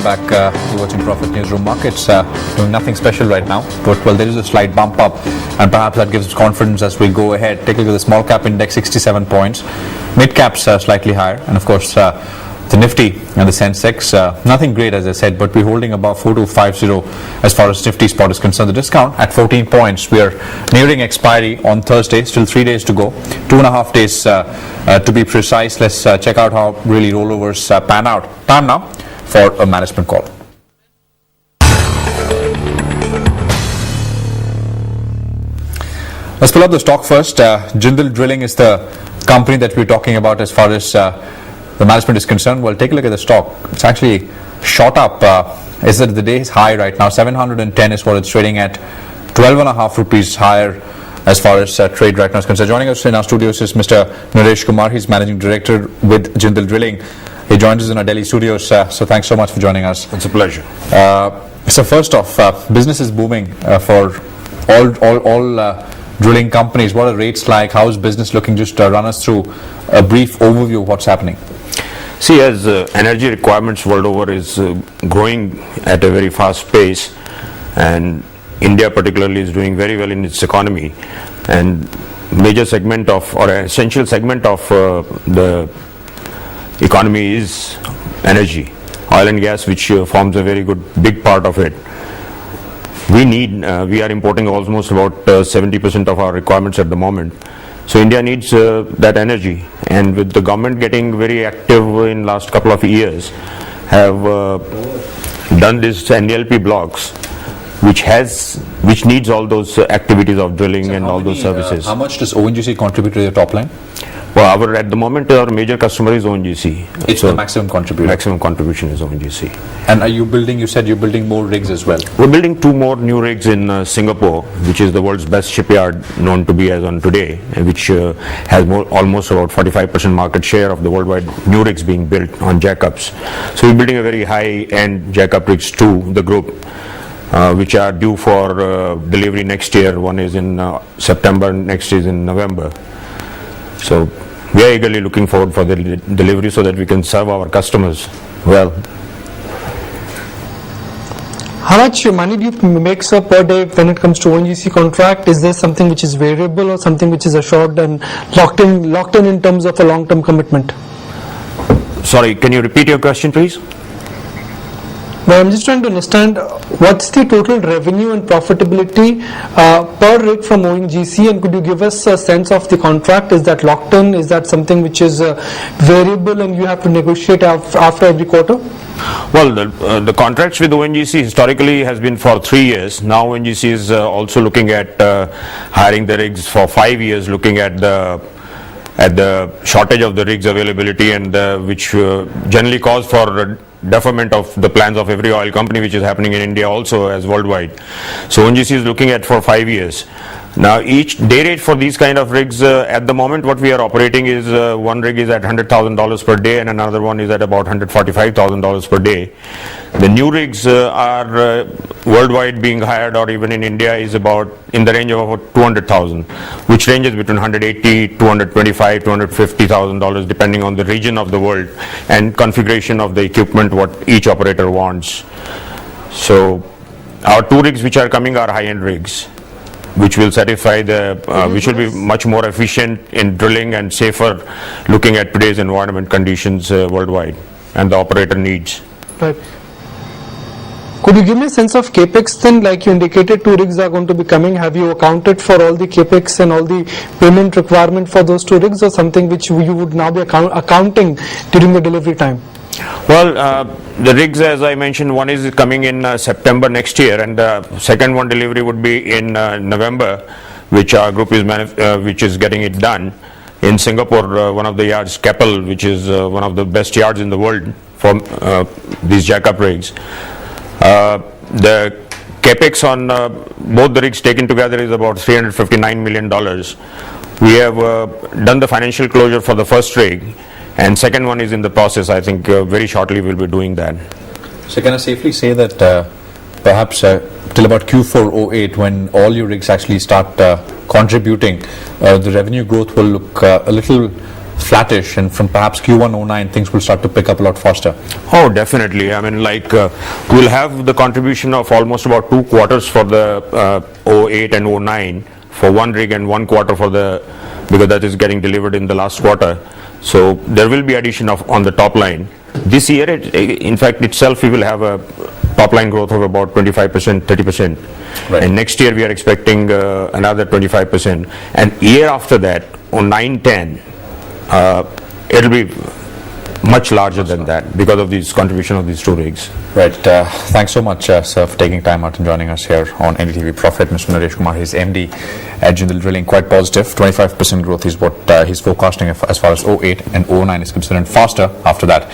back. You're watching Profit Newsroom. Markets doing nothing special right now, but well, there is a slight bump up, and perhaps that gives us confidence as we go ahead. Take a look at the small cap index, 67 points. Mid caps slightly higher, and of course the Nifty and the Sensex, nothing great as I said, but we're holding above 4250 as far as Nifty spot is concerned. The discount at 14 points. We are nearing expiry on Thursday, still 3 days to go, 2.5 days to be precise. Let's check out how really rollovers pan out. Time now for a management call. Let's pull up the stock first. Jindal Drilling is the company that we're talking about as far as the management is concerned. Well, take a look at the stock. It's actually shot up. Is that the day's high right now? 710 is what it's trading at. 12.5 rupees higher as far as trade right now is concerned. Joining us in our studios is Mr. Naresh Kumar. He's managing director with Jindal Drilling. He joins us in our Delhi studios. So thanks so much for joining us. It's a pleasure. So first off, business is booming for all drilling companies. What are rates like? How is business looking? Just run us through a brief overview of what's happening. See, as energy requirements world over is growing at a very fast pace, and India particularly is doing very well in its economy, and major segment of or an essential segment of the economy is energy, oil and gas, which forms a very good big part of it. We are importing almost about 70% of our requirements at the moment. So India needs that energy, and with the government getting very active in last couple of years, have done this NLP blocks, which needs all those activities of drilling and all those services. How much does ONGC contribute to your top line? Well, at the moment our major customer is ONGC. It's the maximum contributor. Maximum contribution is ONGC. And are you building? You said you're building more rigs as well. We're building 2 more new rigs in Singapore, which is the world's best shipyard known to be as on today, which has almost about 45% market share of the worldwide new rigs being built on jackups. So we're building a very high-end jackup rigs to the group, which are due for delivery next year. One is in September, next is in November. So we are eagerly looking forward for the delivery so that we can serve our customers well. How much money do you make, sir, per day when it comes to ONGC contract? Is there something which is variable or something which is assured and locked in terms of a long-term commitment? Sorry, can you repeat your question, please? Well, I'm just trying to understand what's the total revenue and profitability per rig from ONGC, and could you give us a sense of the contract? Is that locked in? Is that something which is variable and you have to negotiate after every quarter? Well, the contracts with ONGC historically has been for 3 years. Now ONGC is also looking at hiring the rigs for 5 years, looking at the shortage of the rigs availability, and which generally calls for deferment of the plans of every oil company, which is happening in India also as worldwide. So ONGC is looking at for 5 years. Now each day rate for these kind of rigs at the moment what we are operating is one rig is at $100,000 per day and another one is at about $145,000 per day. The new rigs are worldwide being hired, or even in India, is about in the range of about 200,000, which ranges between 180, 225, $250,000 depending on the region of the world and configuration of the equipment what each operator wants. So our 2 rigs which are coming are high-end rigs, which will satisfy which will be much more efficient in drilling and safer looking at today's environment conditions worldwide and the operator needs. Right. Could you give me a sense of capex then? Like you indicated, 2 rigs are going to be coming. Have you accounted for all the capex and all the payment requirement for those 2 rigs, or something which you would now be accounting during the delivery time? Well, the rigs, as I mentioned, one is coming in September next year, and the second one delivery would be in November, which our group is getting it done in Singapore. One of the yards, Keppel, which is one of the best yards in the world for these jackup rigs. The capex on both the rigs taken together is about $359 million. We have done the financial closure for the first rig, and second one is in the process. I think very shortly we'll be doing that. So can I safely say that perhaps till about Q4 08, when all your rigs actually start contributing, the revenue growth will look a little flattish, and from perhaps Q1 09 things will start to pick up a lot faster? Oh, definitely. I mean, like, we'll have the contribution of almost about 2 quarters for the 08 and 09 for one rig, and 1 quarter for the, because that is getting delivered in the last quarter. So there will be addition of on the top line. This year, in fact, itself, we will have a top line growth of about 25%, 30%. Right. And next year, we are expecting another 25%. And year after that, on 9-10, it'll be much larger than that because of these contribution of these 2 rigs. Right. Thanks so much, sir, for taking time out and joining us here on NDTV Profit. Mr. Naresh Kumar, he's MD at Jindal Drilling, quite positive. 25% growth is what he's forecasting as far as 08 and 09 is concerned, faster after that.